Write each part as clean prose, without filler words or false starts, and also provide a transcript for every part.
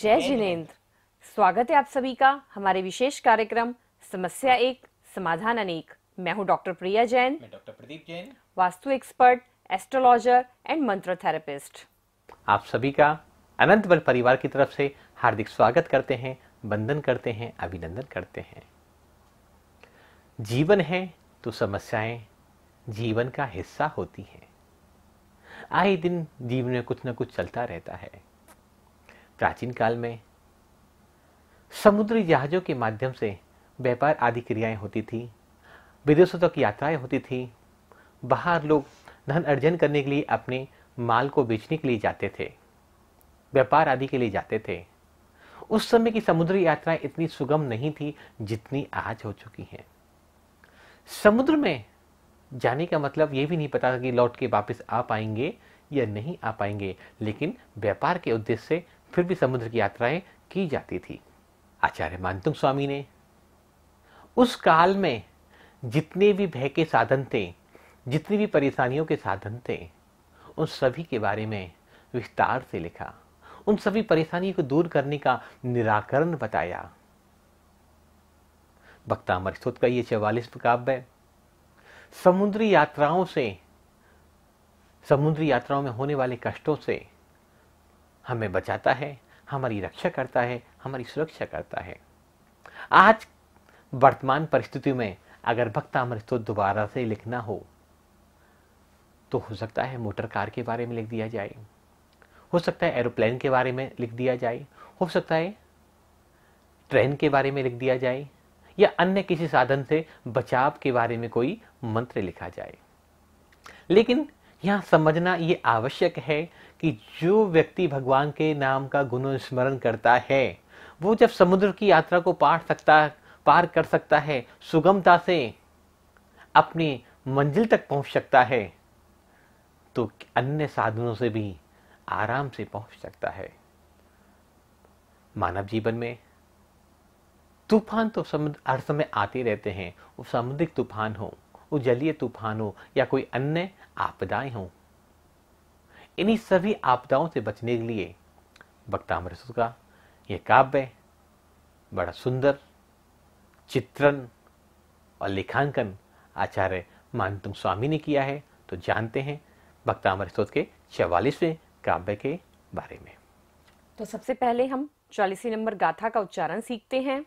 जय जिनेंद्र। स्वागत है आप सभी का हमारे विशेष कार्यक्रम समस्या एक समाधान अनेक। मैं हूं डॉक्टर प्रिया जैन। मैं doctor Pradeep Jain, vastu expert, astrologer and मंत्र थेरेपिस्ट। आप सभी का अनंत बल परिवार की तरफ से हार्दिक स्वागत करते हैं, वंदन करते हैं, अभिनंदन करते हैं। जीवन है तो समस्याएं जीवन का हिस्सा होती हैं। आए दिन जीवन में कुछ न कुछ चलता रहता है। प्राचीन काल में समुद्री जहाजों के माध्यम से व्यापार आदि क्रियाएं होती थी, विदेशों तक यात्राएं होती थी। बाहर लोग धन अर्जन करने के लिए अपने माल को बेचने के लिए जाते थे, व्यापार आदि के लिए जाते थे। उस समय की समुद्री यात्राएं इतनी सुगम नहीं थी जितनी आज हो चुकी हैं। समुद्र में जाने का मतलब ये भी नहीं पता था कि लौट के वापस आ पाएंगे या नहीं आ पाएंगे, लेकिन व्यापार के उद्देश्य से फिर भी समुद्र की यात्राएं की जाती थी। आचार्य मानतुंग स्वामी ने उस काल में जितने भी भय के साधन थे, जितनी भी परेशानियों के साधन थे, उन सभी के बारे में विस्तार से लिखा। उन सभी परेशानियों को दूर करने का निराकरण बताया। भक्तामर स्तोत्र का ये 44 काव्य समुद्री यात्राओं में होने वाले कष्टों से हमें बचाता है, हमारी रक्षा करता है, हमारी सुरक्षा करता है। आज वर्तमान परिस्थिति में अगर भक्तामर स्तोत्र दोबारा से लिखना हो तो हो सकता है मोटर कार के बारे में लिख दिया जाए, हो सकता है एरोप्लेन के बारे में लिख दिया जाए, हो सकता है ट्रेन के बारे में लिख दिया जाए, या अन्य किसी साधन से बचाव के बारे में कोई मंत्र लिखा जाए। लेकिन यहां समझना ये आवश्यक है कि जो व्यक्ति भगवान के नाम का गुणस्मरण करता है, वो जब समुद्र की यात्रा को पार कर सकता है, सुगमता से अपनी मंजिल तक पहुंच सकता है, तो अन्य साधनों से भी आराम से पहुंच सकता है। मानव जीवन में तूफान तो हर समय आते रहते हैं। वो समुद्रिक तूफान हो, वो जलीय तूफान हो, या कोई अन्य आपदाएं हो। इन्हीं सभी आपदाओं से बचने के लिए भक्तामर स्तोत्र का यह काव्य बड़ा सुंदर चित्रण और लेखांकन आचार्य मानतुंग स्वामी ने किया है। तो जानते हैं भक्तामर स्तोत्र के 44वें काव्य के बारे में। तो सबसे पहले हम 44 नंबर गाथा का उच्चारण सीखते हैं।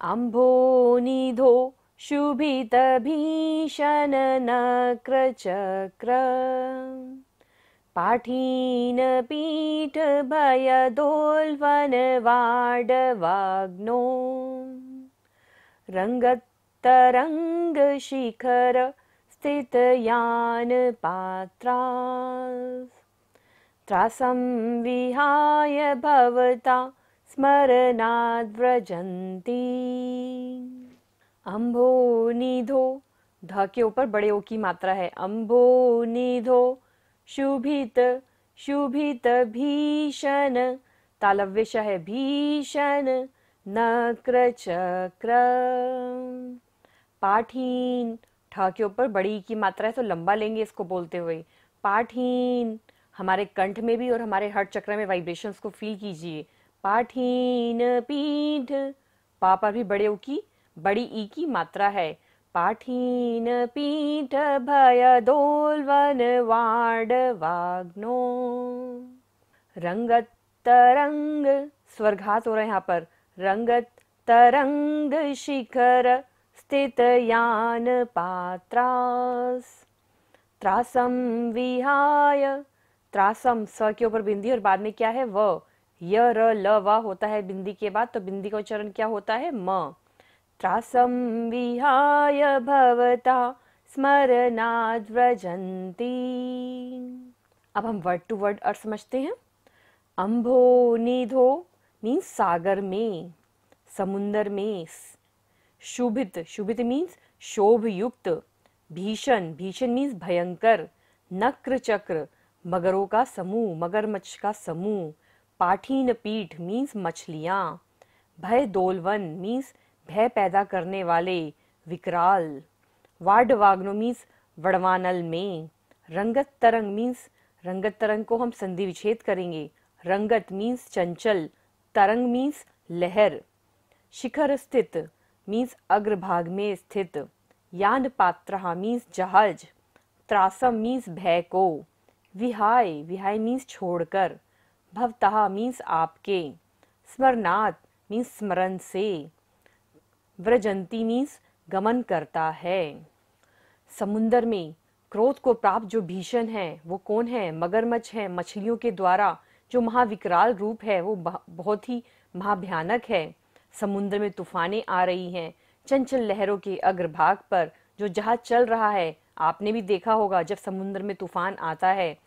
अम्भो निधो शुभित भीषण नक्र चक्र पाठीन पीठ भय दोल्वन वाडवाग्नो रंगतरंग शिखर स्थित यान पात्रास त्रासं विहाय भवता स्मरणाद् व्रजन्ति। अम्भो निधो, ध के ऊपर बड़े ओ की मात्रा है। अम्भो निधो शुभित, शुभित भीषण, तालव्य श है, भीषण नक्र चक्र पाठीन, ठ के ऊपर बड़ी ई की मात्रा है तो लंबा लेंगे इसको बोलते हुए। पाठीन, हमारे कंठ में भी और हमारे हार्ट चक्र में वाइब्रेशंस को फील कीजिए। पाठीन पीठ, पा पर भी बड़ी ई की मात्रा है। पाठीन पीठ भय दोल्वन वाडवाग्नो रंगत तरंग, स्वर्घात हो रहा है यहाँ पर। रंगत तरंग शिखर स्थित यान पात्रास त्रासम विहाय, त्रासम स के ऊपर बिंदी और बाद में क्या है व, य र ल व होता है बिंदी के बाद, तो बिंदी का उच्चारण क्या होता है म। त्रासम विहाय भवता स्मरणाद् व्रजन्ति। अब हम वर्ड टू वर्ड अर्थ समझते हैं। अम्भो निधो मीन्स सागर में, समुंदर में। शुभित, शुभित मीन्स शोभ युक्त। भीषण, भीषण मीन्स भयंकर। नक्र चक्र, मगरों का समूह, मगरमच्छ का समूह। पाठीन पीठ मीन्स मछलियाँ। भय दोलवन मीन्स भय पैदा करने वाले, विकराल। वाडवाग्नो मीन्स वड़वानल में। रंगत तरंग मीन्स, रंगत तरंग को हम संधि विच्छेद करेंगे। रंगत मीन्स चंचल, तरंग मीन्स लहर, शिखर स्थित मीन्स अग्रभाग में स्थित, यान पात्रः मीन्स जहाज, त्रासम मीन्स भय को, विहाय विहाय मीन्स छोड़कर, भवतः मीन्स आपके, स्मरणात् मीन्स स्मरण से, व्रजंती मीन्स गमन करता है। समुन्दर में क्रोध को प्राप्त जो भीषण है वो कौन है? मगरमच्छ है। मछलियों के द्वारा जो महाविकराल रूप है वो बहुत ही महाभयानक है। समुद्र में तूफानें आ रही हैं, चंचल लहरों के अग्रभाग पर जो जहाज चल रहा है, आपने भी देखा होगा जब समुद्र में तूफान आता है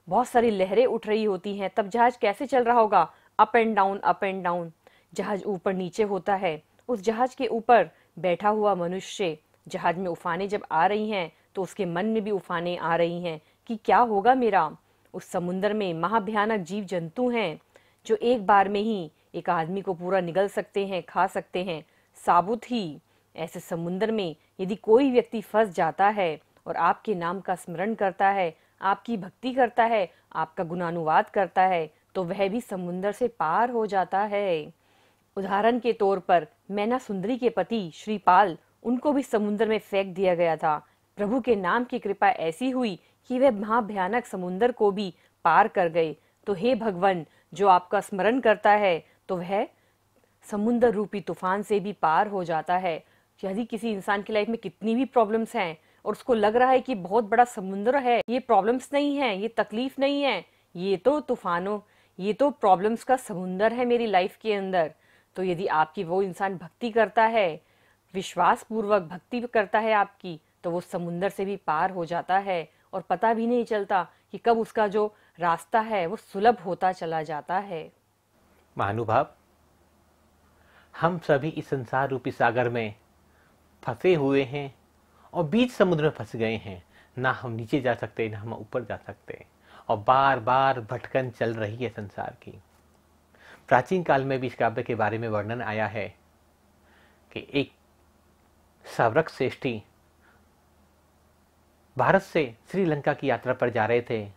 बहुत सारी लहरें उठ रही होती हैं, तब जहाज कैसे चल रहा होगा? Up and down, up and down. जहाज ऊपर नीचे होता है। उस जहाज के ऊपर बैठा हुआ मनुष्य, जहाज में उफानें जब आ रही हैं तो उसके मन में भी उफानें आ रही हैं कि क्या होगा मेरा। उस समुद्र में महाभयानक जीव जंतु हैं जो एक बार में ही एक आदमी को पूरा निगल सकते हैं, खा सकते हैं साबुत ही। ऐसे समुद्र में यदि कोई व्यक्ति फंस जाता है और आपके नाम का स्मरण करता है, आपकी भक्ति करता है, आपका गुणानुवाद करता है, तो वह भी समुद्र से पार हो जाता है। उदाहरण के तौर पर मैना सुंदरी के पति श्रीपाल, उनको भी समुद्र में फेंक दिया गया था। प्रभु के नाम की कृपा ऐसी हुई कि वह महाभयानक समुद्र को भी पार कर गए। तो हे भगवान, जो आपका स्मरण करता है तो वह समुद्र रूपी तूफान से भी पार हो जाता है। यदि किसी इंसान की लाइफ में कितनी भी प्रॉब्लम्स हैं और उसको लग रहा है कि बहुत बड़ा समुद्र है, ये प्रॉब्लम्स नहीं है, ये तकलीफ नहीं है, ये तो तूफानों, ये तो प्रॉब्लम्स का समुद्र है मेरी लाइफ के अंदर, तो यदि आपकी वो इंसान भक्ति करता है, विश्वास पूर्वक भक्ति करता है आपकी, तो वो समुद्र से भी पार हो जाता है और पता भी नहीं चलता कि कब उसका जो रास्ता है वो सुलभ होता चला जाता है। महानुभाव, हम सभी इस संसार रूपी सागर में फंसे हुए हैं और बीच समुद्र में फंस गए हैं। ना हम नीचे जा सकते, ना हम ऊपर जा सकते, और बार बार भटकन चल रही है संसार की। प्राचीन काल में भी इस काव्य के बारे में वर्णन आया है कि एक सावरक श्रेष्ठी भारत से श्रीलंका की यात्रा पर जा रहे थे।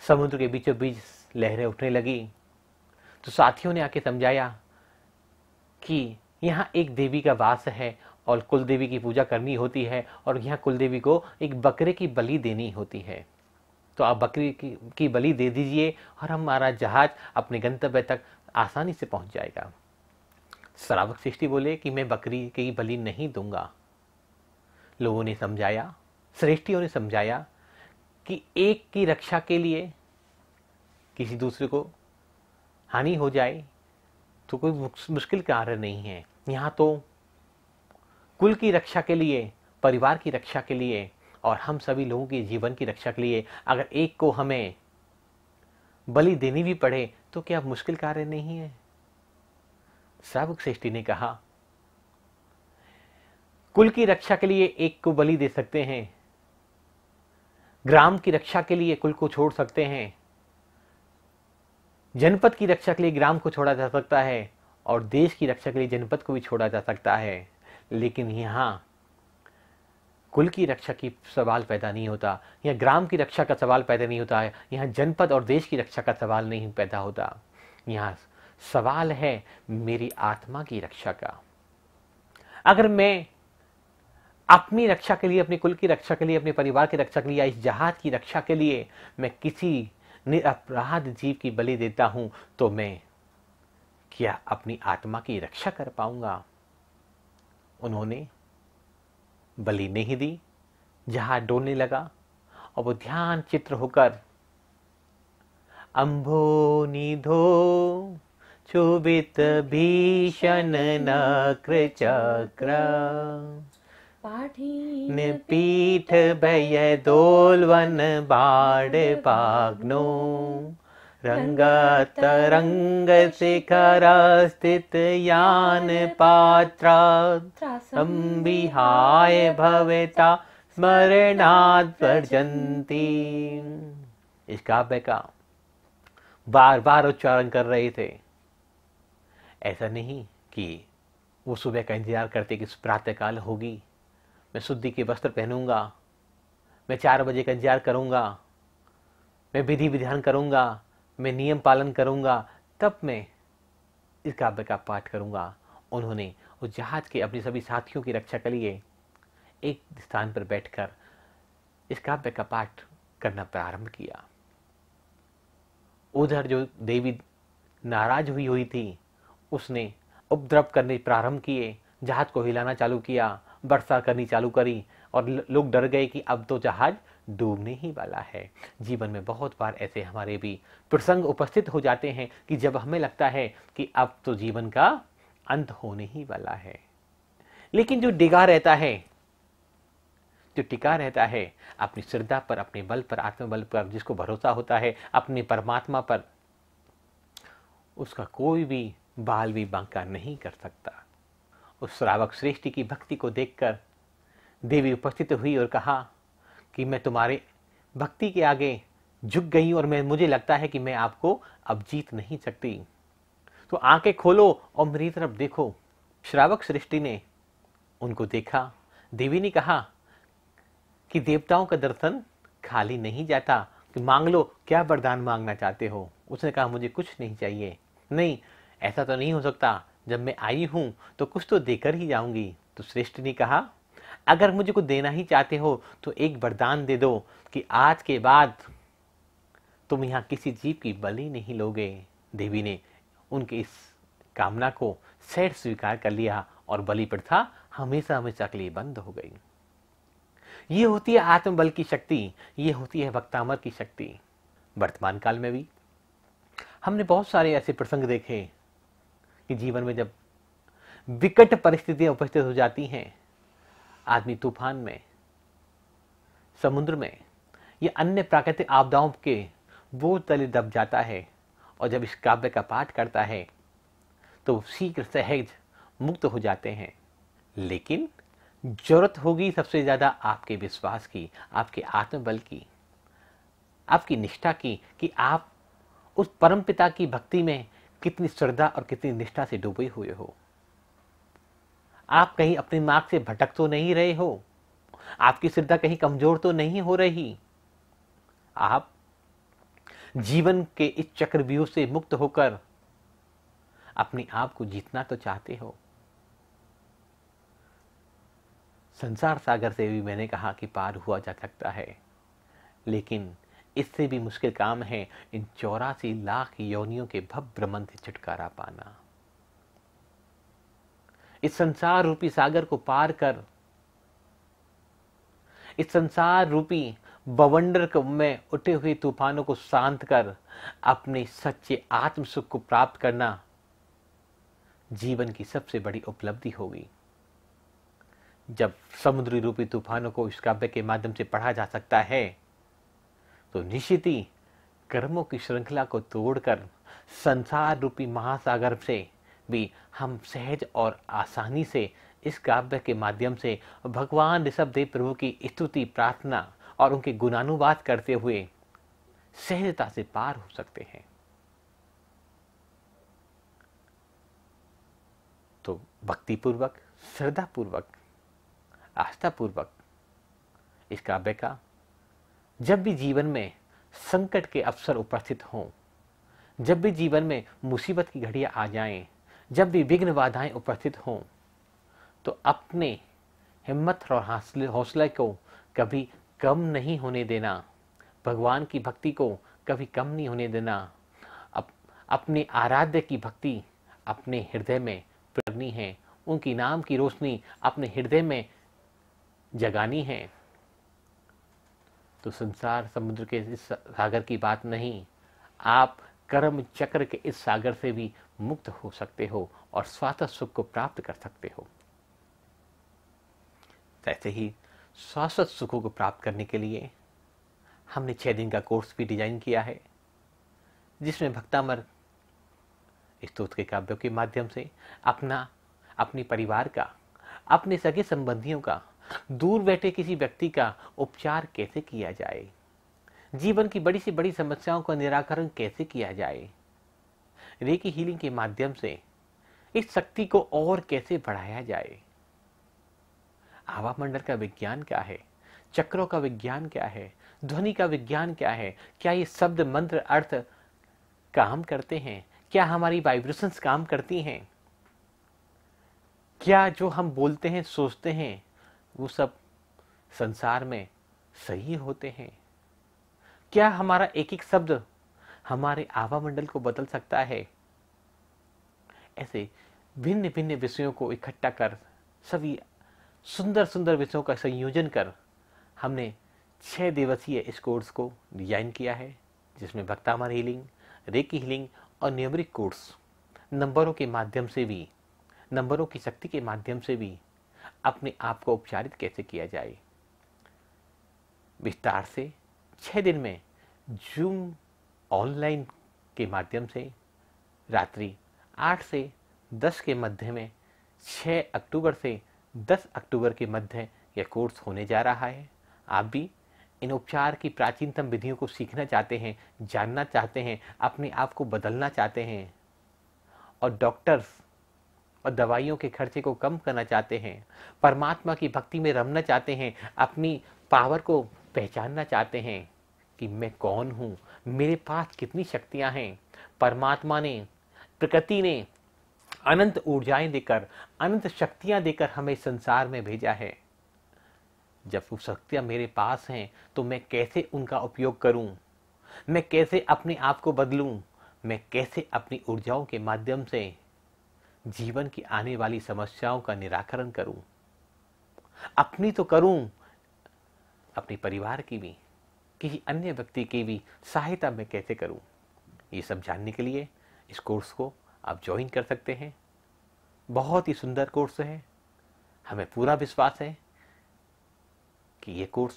समुद्र के बीचों बीच लहरें उठने लगी तो साथियों ने आके समझाया कि यहाँ एक देवी का वास है और कुल देवी की पूजा करनी होती है और यहाँ कुल देवी को एक बकरे की बलि देनी होती है, तो आप बकरी की बलि दे दीजिए और हमारा जहाज अपने गंतव्य तक आसानी से पहुंच जाएगा। श्रावक श्रेष्ठी बोले कि मैं बकरी की बलि नहीं दूंगा। लोगों ने समझाया, श्रेष्ठियों ने समझाया कि एक की रक्षा के लिए किसी दूसरे को हानि हो जाए तो कोई मुश्किल कार्य नहीं है। यहाँ तो कुल की रक्षा के लिए, परिवार की रक्षा के लिए और हम सभी लोगों के जीवन की रक्षा के लिए अगर एक को हमें बलि देनी भी पड़े तो क्या मुश्किल कार्य नहीं है। श्रावक श्रेष्ठी ने कहा, कुल की रक्षा के लिए एक को बलि दे सकते हैं, ग्राम की रक्षा के लिए कुल को छोड़ सकते हैं, जनपद की रक्षा के लिए ग्राम को छोड़ा जा सकता है और देश की रक्षा के लिए जनपद को भी छोड़ा जा सकता है, लेकिन यहाँ कुल की रक्षा की सवाल पैदा नहीं होता, यहाँ ग्राम की रक्षा का सवाल पैदा नहीं होता है, यहाँ जनपद और देश की रक्षा का सवाल नहीं पैदा होता। यहाँ सवाल है मेरी आत्मा की रक्षा का। अगर मैं अपनी रक्षा के लिए, अपने कुल की रक्षा के लिए, अपने परिवार की रक्षा के लिए या इस जहाज की रक्षा के लिए मैं किसी निरपराध जीव की बलि देता हूं तो मैं क्या अपनी आत्मा की रक्षा कर पाऊंगा? उन्होंने बलि नहीं दी, जहाज डोलने लगा और वो ध्यान चित्र होकर अंभो निधो चुबित भीषण नक्र चक्र पाठीन पीठ भय दोलवन बाड़ पाग्नो रंगत रंग शिखर स्थित यान पात्रा संविहाय भवेता स्मरणात् वर्जन्ति। इस काव्य का बार बार उच्चारण कर रहे थे। ऐसा नहीं कि वो सुबह का इंतजार करते कि प्रातःकाल होगी, मैं शुद्धि के वस्त्र पहनूंगा, मैं 4 बजे का इंतजार करूंगा, मैं विधि विधान करूंगा, मैं नियम पालन करूंगा, तब मैं इस काव्य का पाठ करूंगा। उन्होंने उस जहाज के अपने सभी साथियों की रक्षा के लिए एक स्थान पर बैठकर इस काव्य का पाठ करना प्रारंभ किया। उधर जो देवी नाराज हुई हुई थी, उसने उपद्रव करने प्रारंभ किए, जहाज को हिलाना चालू किया, वर्षा करनी चालू करी और लोग डर गए कि अब तो जहाज डूबने ही वाला है। जीवन में बहुत बार ऐसे हमारे भी प्रसंग उपस्थित हो जाते हैं कि जब हमें लगता है कि अब तो जीवन का अंत होने ही वाला है, लेकिन जो डिगा रहता है, जो टिका रहता है अपनी श्रद्धा पर, अपने बल पर, आत्मबल पर, जिसको भरोसा होता है अपने परमात्मा पर, उसका कोई भी बाल भी बांका नहीं कर सकता। उस श्रावक श्रेष्ठी की भक्ति को देखकर देवी उपस्थित हुई और कहा कि मैं तुम्हारे भक्ति के आगे झुक गई और मुझे लगता है कि मैं आपको अब जीत नहीं सकती, तो आंखें खोलो और मेरी तरफ देखो। श्रावक सृष्टि ने उनको देखा। देवी ने कहा कि देवताओं का दर्शन खाली नहीं जाता, कि मांग लो, क्या वरदान मांगना चाहते हो। उसने कहा मुझे कुछ नहीं चाहिए। नहीं, ऐसा तो नहीं हो सकता, जब मैं आई हूं तो कुछ तो देकर ही जाऊंगी। तो श्रेष्ठ ने कहा अगर मुझे कुछ देना ही चाहते हो तो एक वरदान दे दो कि आज के बाद तुम यहाँ किसी जीव की बलि नहीं लोगे। देवी ने उनकी इस कामना को सहज स्वीकार कर लिया और बलि प्रथा हमेशा हमेशा के लिए बंद हो गई। ये होती है आत्मबल की शक्ति, ये होती है भक्तामर की शक्ति। वर्तमान काल में भी हमने बहुत सारे ऐसे प्रसंग देखे कि जीवन में जब विकट परिस्थितियां उपस्थित हो जाती हैं, आदमी तूफान में, समुद्र में या अन्य प्राकृतिक आपदाओं के बोझ तले दब जाता है, और जब इस काव्य का पाठ करता है तो शीघ्र सहज मुक्त हो जाते हैं। लेकिन जरूरत होगी सबसे ज्यादा आपके विश्वास की, आपके आत्मबल की, आपकी निष्ठा की, कि आप उस परम पिता की भक्ति में कितनी श्रद्धा और कितनी निष्ठा से डूबे हुए हो। आप कहीं अपने मार्ग से भटक तो नहीं रहे हो, आपकी श्रद्धा कहीं कमजोर तो नहीं हो रही। आप जीवन के इस चक्रव्यूह से मुक्त होकर अपने आप को जीतना तो चाहते हो। संसार सागर से भी मैंने कहा कि पार हुआ जा सकता है, लेकिन इससे भी मुश्किल काम है इन 84 लाख योनियों के भ्रमण से छुटकारा पाना। इस संसार रूपी सागर को पार कर, इस संसार रूपी बवंडर में उठे हुए तूफानों को शांत कर अपने सच्चे आत्म सुख को प्राप्त करना जीवन की सबसे बड़ी उपलब्धि होगी। जब समुद्री रूपी तूफानों को इस काव्य के माध्यम से पढ़ा जा सकता है, तो निश्चित ही कर्मों की श्रृंखला को तोड़कर संसार रूपी महासागर से भी हम सहज और आसानी से इस काव्य के माध्यम से भगवान ऋषभदेव प्रभु की स्तुति, प्रार्थना और उनके गुणानुवाद करते हुए सहजता से पार हो सकते हैं। तो भक्तिपूर्वक, श्रद्धापूर्वक, आस्थापूर्वक इस काव्य का जब भी जीवन में संकट के अवसर उपस्थित हों, जब भी जीवन में मुसीबत की घड़ियां आ जाएं, जब भी विघ्न बाधाएं उपस्थित हों, तो अपने हिम्मत और हौसले को कभी कम नहीं होने देना, भगवान की भक्ति को कभी कम नहीं होने देना। अपने आराध्य की भक्ति अपने हृदय में करनी है, उनकी नाम की रोशनी अपने हृदय में जगानी है। तो संसार समुद्र के इस सागर की बात नहीं, आप कर्म चक्र के इस सागर से भी मुक्त हो सकते हो और शाश्वत सुख को प्राप्त कर सकते हो। ऐसे ही शाश्वत सुखों को प्राप्त करने के लिए हमने 6 दिन का कोर्स भी डिजाइन किया है, जिसमें भक्तामर स्तोत्र के काव्यों के माध्यम से अपने परिवार का, अपने सगे संबंधियों का, दूर बैठे किसी व्यक्ति का उपचार कैसे किया जाए, जीवन की बड़ी से बड़ी समस्याओं का निराकरण कैसे किया जाए, रेकी हीलिंग के माध्यम से इस शक्ति को और कैसे बढ़ाया जाए, आभा मंडल का विज्ञान क्या है, चक्रों का विज्ञान क्या है, ध्वनि का विज्ञान क्या है, क्या ये शब्द मंत्र अर्थ काम करते हैं? क्या हमारी वाइब्रेशंस काम करती हैं? क्या जो हम बोलते हैं, सोचते हैं, वो सब संसार में सही होते हैं? क्या हमारा एक एक शब्द हमारे आवामंडल को बदल सकता है? ऐसे भिन्न भिन्न विषयों को इकट्ठा कर, सभी सुंदर सुंदर विषयों का संयोजन कर हमने 6 दिवसीय इस कोर्स को डिजाइन किया है, जिसमें भक्तामर हीलिंग, रेकी हीलिंग और न्यूमरिक कोर्स, नंबरों के माध्यम से भी, नंबरों की शक्ति के माध्यम से भी अपने आप को उपचारित कैसे किया जाए, विस्तार से 6 दिन में जूम ऑनलाइन के माध्यम से रात्रि 8 से 10 के मध्य में 6 अक्टूबर से 10 अक्टूबर के मध्य यह कोर्स होने जा रहा है। आप भी इन उपचार की प्राचीनतम विधियों को सीखना चाहते हैं, जानना चाहते हैं, अपने आप को बदलना चाहते हैं और डॉक्टर्स और दवाइयों के खर्चे को कम करना चाहते हैं, परमात्मा की भक्ति में रमना चाहते हैं, अपनी पावर को पहचानना चाहते हैं कि मैं कौन हूँ, मेरे पास कितनी शक्तियाँ हैं। परमात्मा ने, प्रकृति ने अनंत ऊर्जाएं देकर, अनंत शक्तियां देकर हमें संसार में भेजा है। जब वो शक्तियां मेरे पास हैं तो मैं कैसे उनका उपयोग करूं, मैं कैसे अपने आप को बदलूं, मैं कैसे अपनी ऊर्जाओं के माध्यम से जीवन की आने वाली समस्याओं का निराकरण करूं, अपनी तो करूं, अपने परिवार की भी, किसी अन्य व्यक्ति की भी सहायता मैं कैसे करूं। ये सब जानने के लिए इस कोर्स को आप ज्वाइन कर सकते हैं। बहुत ही सुंदर कोर्स है। हमें पूरा विश्वास है कि ये कोर्स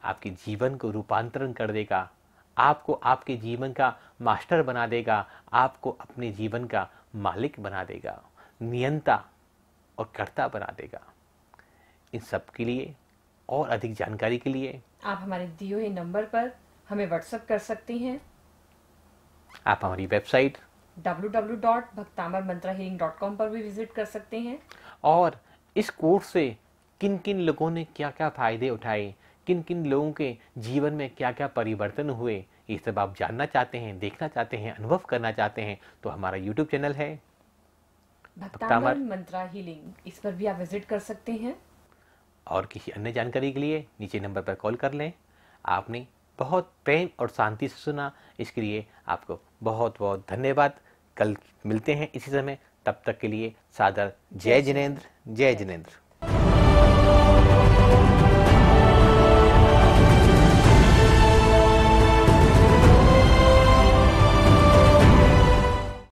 आपके जीवन को रूपांतरण कर देगा, आपको आपके जीवन का मास्टर बना देगा, आपको अपने जीवन का मालिक बना देगा, नियंता और कर्ता बना देगा। इन सब के लिए और अधिक जानकारी के लिए आप हमारे दिए हुए नंबर पर हमें व्हाट्सएप कर सकते हैं। आप हमारी वेबसाइट www.bhaktamarmantrahealing.com पर भी विजिट कर सकते हैं। और इस कोर्स से किन किन लोगों ने क्या क्या फायदे उठाए, किन किन लोगों के जीवन में क्या क्या परिवर्तन हुए, ये सब आप जानना चाहते हैं, देखना चाहते हैं, अनुभव करना चाहते हैं, तो हमारा यूट्यूब चैनल है भक्तामर मंत्रा हीलिंग, इस पर भी आप विजिट कर सकते हैं। और किसी अन्य जानकारी के लिए नीचे नंबर पर कॉल कर लें। आपने बहुत प्रेम और शांति से सुना, इसके लिए आपको बहुत बहुत धन्यवाद। कल मिलते हैं इसी समय, तब तक के लिए सादर जय जिनेंद्र, जय जिनेंद्र।